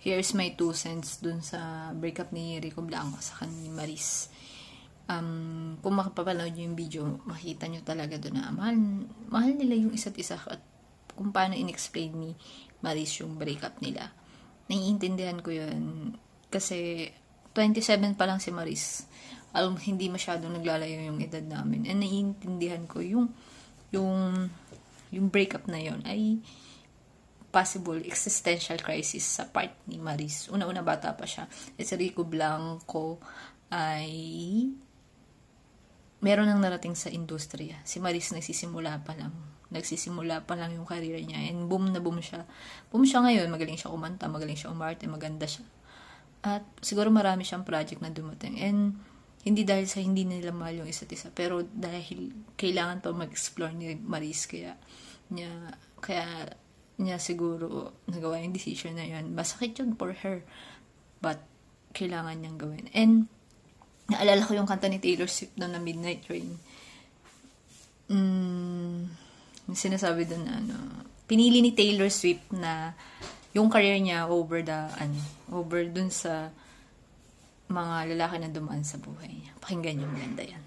here's my 2 cents dun sa breakup ni Rico Blanco sa ni Maris. Kung makapapanood nyo yung video, makita nyo talaga dun na mahal nila yung isa't isa at kung paano in-explain ni Maris yung breakup nila. Naiintindihan ko yun kasi 27 pa lang si Maris. Hindi masyadong naglalayo yung edad namin. And naiintindihan ko yung breakup na yun ay possible existential crisis sa part ni Maris. Una-una bata pa siya. At si Rico Blanco ay meron nang narating sa industriya. Si Maris nagsisimula pa lang yung career niya. And boom na boom siya. Boom siya ngayon. Magaling siya kumanta, magaling siya umarte, maganda siya. At siguro marami siyang project na dumating. And hindi dahil sa hindi nila mahal yung isa't isa. Pero dahil kailangan pa mag-explore ni Maris. Kaya niya siguro nagawa yung decision na yun. Masakit yun for her. But kailangan niyang gawin. And naalala ko yung kanta ni Taylor Swift na Midnight Rain. Yung sinasabi doon na pinili ni Taylor Swift na yung career niya over dun sa mga lalaki na dumaan sa buhay niya. Pakinggan yung maganda yan.